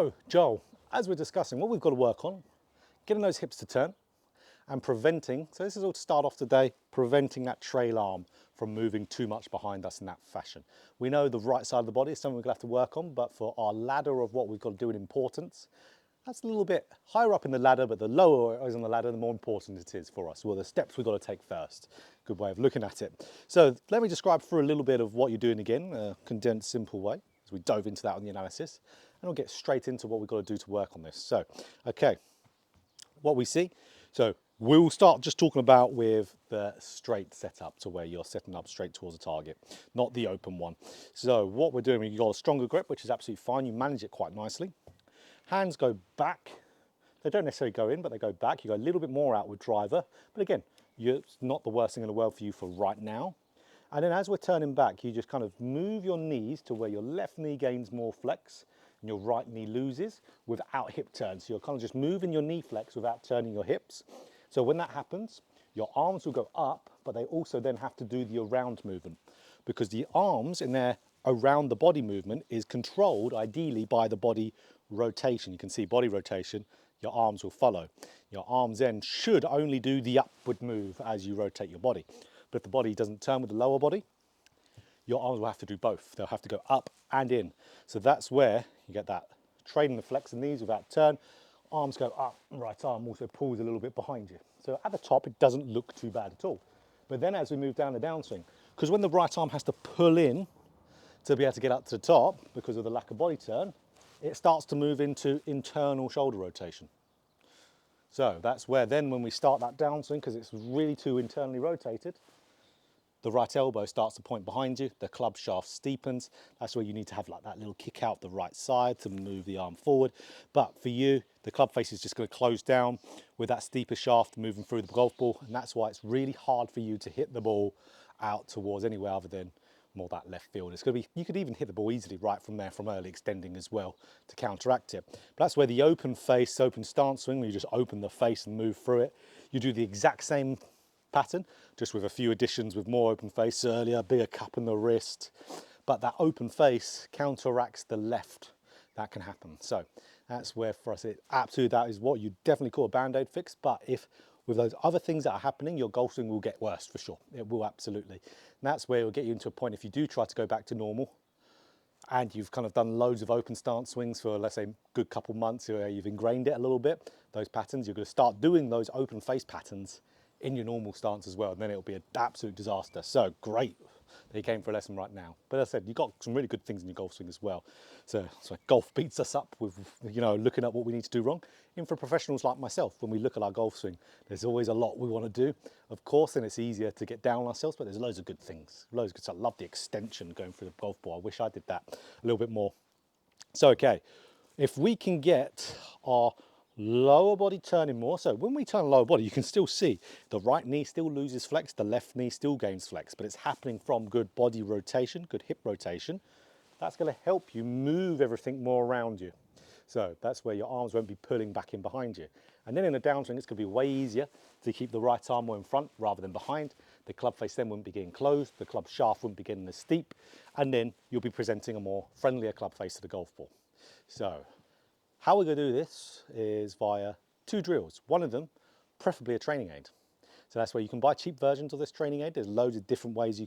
So, Joel, as we're discussing, what we've got to work on, getting those hips to turn and preventing, so this is all to start off today, preventing that trail arm from moving too much behind us in that fashion. We know the right side of the body is something we're going to have to work on, but for our ladder of what we've got to do in importance, that's a little bit higher up in the ladder, but the lower it is on the ladder, the more important it is for us. Well, the steps we've got to take first. Good way of looking at it. So let me describe through a little bit of what you're doing again, a condensed, simple way, as we dove into that on the analysis. And we'll get straight into what we've got to do to work on this. So, okay, what we see. So we'll start just talking about with the straight setup to where you're setting up straight towards the target, not the open one. So what we're doing, you've got a stronger grip, which is absolutely fine. You manage it quite nicely. Hands go back. They don't necessarily go in, but they go back. You go a little bit more out with driver. But again, it's not the worst thing in the world for you for right now. And then as we're turning back, you just kind of move your knees to where your left knee gains more flex and your right knee loses without hip turn. So you're kind of just moving your knee flex without turning your hips. So when that happens, your arms will go up, but they also then have to do the around movement because the arms in their around the body movement is controlled ideally by the body rotation. You can see body rotation, your arms will follow. Your arms then should only do the upward move as you rotate your body. But if the body doesn't turn with the lower body, your arms will have to do both. They'll have to go up and in. So that's where you get that training the flex of knees without turn. Arms go up, right arm also pulls a little bit behind you. So at the top, it doesn't look too bad at all. But then as we move down the downswing, because when the right arm has to pull in to be able to get up to the top because of the lack of body turn, it starts to move into internal shoulder rotation. So that's where then when we start that downswing, because it's really too internally rotated, the right elbow starts to point behind you, the club shaft steepens. That's where you need to have like that little kick out the right side to move the arm forward. But for you, the club face is just going to close down with that steeper shaft moving through the golf ball. And that's why it's really hard for you to hit the ball out towards anywhere other than more that left field. It's going to be, you could even hit the ball easily right from there, from early extending as well to counteract it. But that's where the open face, open stance swing, where you just open the face and move through it. You do the exact same pattern, just with a few additions with more open face earlier, bigger cup in the wrist. But that open face counteracts the left. That can happen. So that's where for us, it absolutely, that is what you definitely call a band-aid fix. But if with those other things that are happening, your golf swing will get worse for sure. It will absolutely. And that's where it will get you into a point if you do try to go back to normal and you've kind of done loads of open stance swings for, let's say, a good couple months where you've ingrained it a little bit, those patterns, you're going to start doing those open face patterns in your normal stance as well, and then it'll be an absolute disaster. So great that you came for a lesson right now. But as I said, you've got some really good things in your golf swing as well. So golf beats us up with, you know, looking at what we need to do wrong. Even for professionals like myself, when we look at our golf swing, there's always a lot we want to do. Of course, then it's easier to get down on ourselves, but there's loads of good things. Loads of good stuff. I love the extension going through the golf ball. I wish I did that a little bit more. So, okay, if we can get our lower body turning more. So when we turn lower body, you can still see the right knee still loses flex, the left knee still gains flex, but it's happening from good body rotation, good hip rotation. That's going to help you move everything more around you. So that's where your arms won't be pulling back in behind you. And then in the downswing, it's going to be way easier to keep the right arm more in front rather than behind. The club face then wouldn't be getting closed, the club shaft wouldn't be getting as steep, and then you'll be presenting a more friendlier club face to the golf ball. So how we're going to do this is via two drills. One of them, preferably a training aid. So that's where you can buy cheap versions of this training aid. There's loads of different ways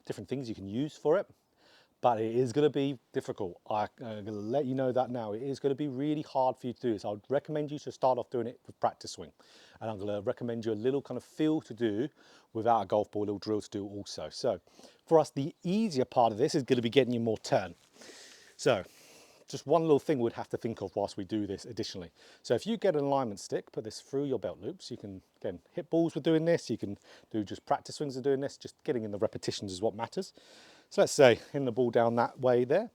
different things you can use for it. But it is going to be difficult. I'm going to let you know that now. It is going to be really hard for you to do this. I would recommend you to start off doing it with practice swing. And I'm going to recommend you a little kind of feel to do without a golf ball, a little drill to do also. So for us, the easier part of this is going to be getting you more turn. So just one little thing we'd have to think of whilst we do this additionally. So if you get an alignment stick, put this through your belt loops, you can, again, hit balls with doing this, you can do just practice swings of doing this, just getting in the repetitions is what matters. So let's say in the ball down that way there,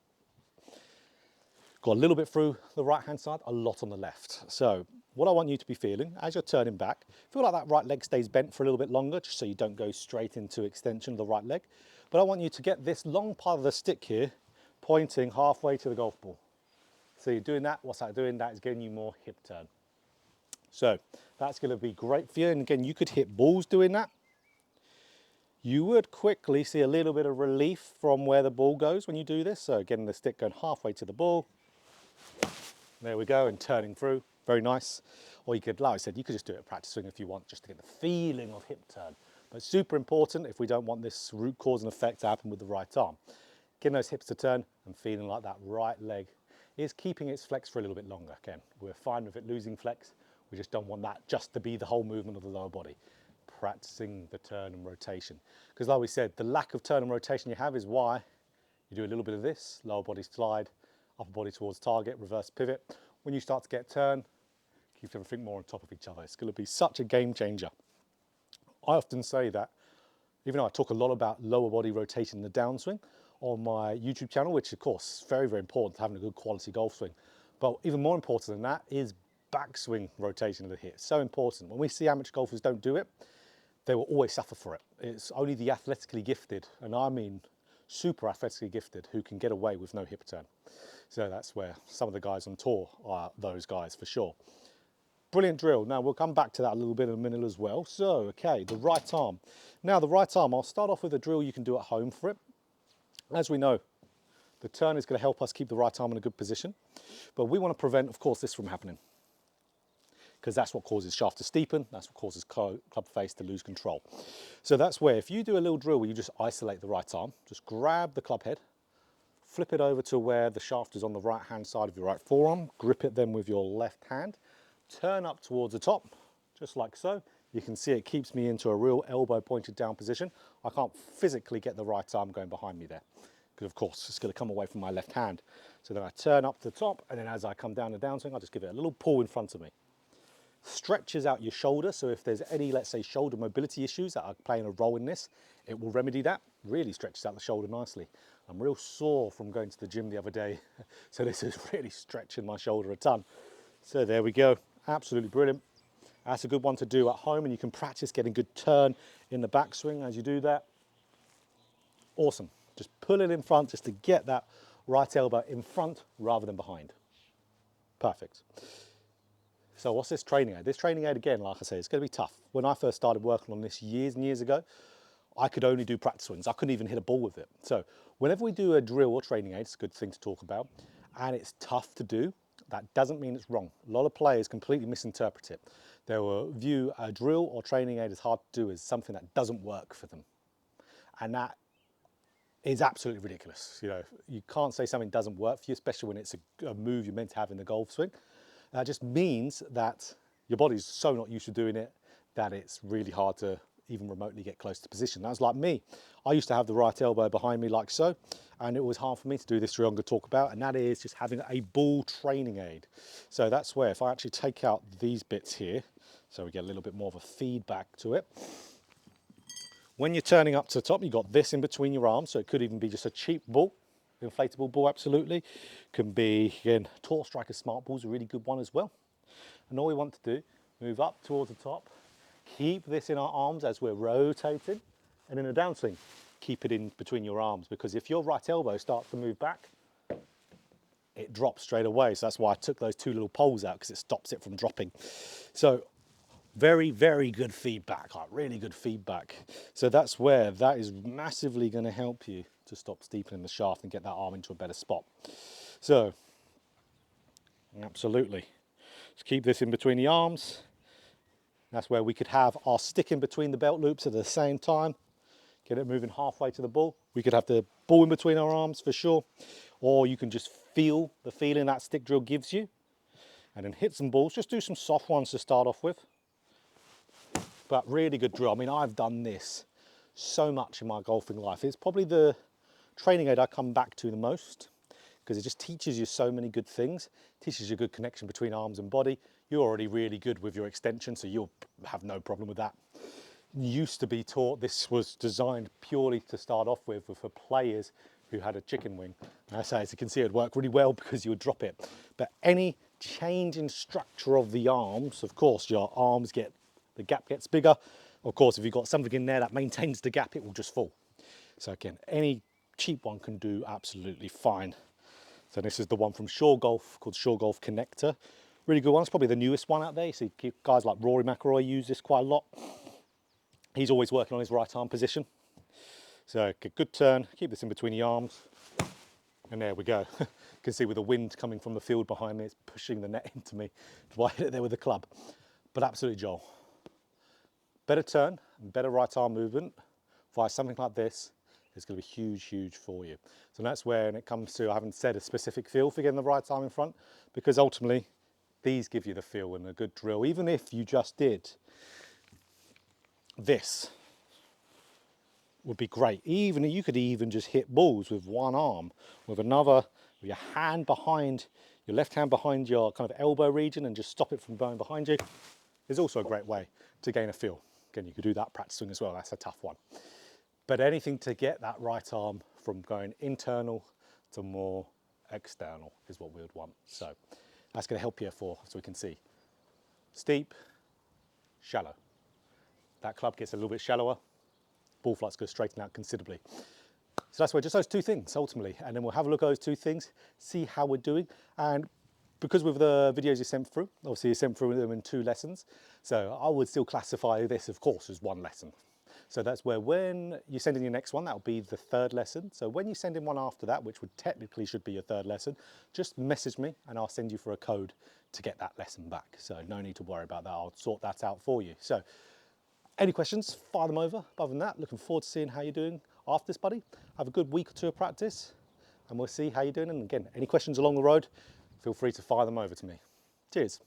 got a little bit through the right hand side, a lot on the left. So what I want you to be feeling as you're turning back, feel like that right leg stays bent for a little bit longer, just so you don't go straight into extension of the right leg. But I want you to get this long part of the stick here pointing halfway to the golf ball. So you're doing that, what's that doing? That is giving you more hip turn. So that's going to be great for you. And again, you could hit balls doing that. You would quickly see a little bit of relief from where the ball goes when you do this. So again, the stick going halfway to the ball. There we go, and turning through, very nice. Or you could, like I said, you could just do it at practice swing if you want, just to get the feeling of hip turn. But super important if we don't want this root cause and effect to happen with the right arm. Getting those hips to turn and feeling like that right leg is keeping its flex for a little bit longer. Again, we're fine with it losing flex. We just don't want that just to be the whole movement of the lower body. Practicing the turn and rotation. Because like we said, the lack of turn and rotation you have is why you do a little bit of this, lower body slide, upper body towards target, reverse pivot. When you start to get turn, keeps everything more on top of each other. It's going to be such a game changer. I often say that, even though I talk a lot about lower body rotation in the downswing on my YouTube channel, which of course is very, very important to having a good quality golf swing. But even more important than that is backswing rotation of the hip. So important. When we see amateur golfers don't do it, they will always suffer for it. It's only the athletically gifted, and I mean super athletically gifted, who can get away with no hip turn. So that's where some of the guys on tour are those guys for sure. Brilliant drill. Now we'll come back to that a little bit in a minute as well. So, okay, the right arm. Now the right arm, I'll start off with a drill you can do at home for it. As we know, the turn is going to help us keep the right arm in a good position, but we want to prevent, of course, this from happening, because that's what causes shaft to steepen, that's what causes club face to lose control. So that's where, if you do a little drill where you just isolate the right arm, just grab the club head, flip it over to where the shaft is on the right hand side of your right forearm, grip it then with your left hand, turn up towards the top, just like so. You can see it keeps me into a real elbow pointed down position. I can't physically get the right arm going behind me there, because of course it's going to come away from my left hand. So then I turn up to the top, and then as I come down the downswing, I just give it a little pull in front of me. Stretches out your shoulder, so if there's any, let's say, shoulder mobility issues that are playing a role in this, it will remedy that. Really stretches out the shoulder nicely. I'm real sore from going to the gym the other day, so this is really stretching my shoulder a ton. So there we go, absolutely brilliant. That's a good one to do at home, and you can practice getting good turn in the backswing as you do that. Awesome. Just pull it in front just to get that right elbow in front rather than behind. Perfect. So what's this training aid? This training aid, again, like I say, it's going to be tough. When I first started working on this years and years ago, I could only do practice swings. I couldn't even hit a ball with it. So whenever we do a drill or training aid, it's a good thing to talk about, and it's tough to do, that doesn't mean it's wrong. A lot of players completely misinterpret it. They will view a drill or training aid as hard to do as something that doesn't work for them. And that is absolutely ridiculous. You know, you can't say something doesn't work for you, especially when it's a move you're meant to have in the golf swing. That just means that your body's so not used to doing it that it's really hard to even remotely get close to position. That's like me. I used to have the right elbow behind me like so, and it was hard for me to do this drill I'm going to talk about, and that is just having a ball training aid. So that's where, if I actually take out these bits here, so we get a little bit more of a feedback to it. When you're turning up to the top, you've got this in between your arms, so it could even be just a cheap ball, inflatable ball, absolutely. Can be, again, Tour Striker Smart Ball's a really good one as well. And all we want to do, move up towards the top, keep this in our arms as we're rotating, and in a downswing, keep it in between your arms, because if your right elbow starts to move back, it drops straight away. So that's why I took those two little poles out, because it stops it from dropping. So very, very good feedback, like really good feedback. So that's where that is massively going to help you to stop steepening the shaft and get that arm into a better spot. So absolutely, just keep this in between the arms. That's where we could have our stick in between the belt loops at the same time. Get it moving halfway to the ball. We could have the ball in between our arms for sure. Or you can just feel the feeling that stick drill gives you. And then hit some balls. Just do some soft ones to start off with. But really good drill. I mean, I've done this so much in my golfing life. It's probably the training aid I come back to the most, because it just teaches you so many good things. It teaches you a good connection between arms and body. You're already really good with your extension, so you'll have no problem with that. Used to be taught, this was designed purely to start off with for players who had a chicken wing. And I say, as you can see, it'd work really well because you would drop it. But any change in structure of the arms, of course, your arms get, the gap gets bigger. Of course, if you've got something in there that maintains the gap, it will just fall. So again, any cheap one can do absolutely fine. So this is the one from Shore Golf called Shore Golf Connector. Really good one. It's probably the newest one out there. You see guys like Rory McIlroy use this quite a lot. He's always working on his right arm position. So good turn, keep this in between the arms. And there we go. You can see with the wind coming from the field behind me, it's pushing the net into me. That's why I hit it there with the club. But absolutely, Joel. Better turn and better right arm movement via something like this is going to be huge, huge for you. So that's where, when it comes to, I haven't said a specific feel for getting the right arm in front, because ultimately these give you the feel and a good drill. Even if you just did this, would be great. Even you could even just hit balls with one arm, with another, with your hand behind, your left hand behind your kind of elbow region, and just stop it from going behind you. Is also a great way to gain a feel. Again, you could do that practicing as well. That's a tough one. But anything to get that right arm from going internal to more external is what we would want. So that's going to help you so we can see steep, shallow. That club gets a little bit shallower, ball flight's going to straighten out considerably. So that's where just those two things ultimately, and then we'll have a look at those two things, see how we're doing. And because with the videos you sent through, obviously you sent through them in 2 lessons, so I would still classify this, of course, as 1 lesson. So that's where when you send in your next one, that'll be the 3rd lesson. So when you send in one after that, which would technically should be your 3rd lesson, just message me and I'll send you for a code to get that lesson back. So no need to worry about that, I'll sort that out for you. So any questions, fire them over. Other than that, looking forward to seeing how you're doing after this, buddy. Have a good week or 2 of practice and we'll see how you're doing. And again, any questions along the road, feel free to fire them over to me. Cheers.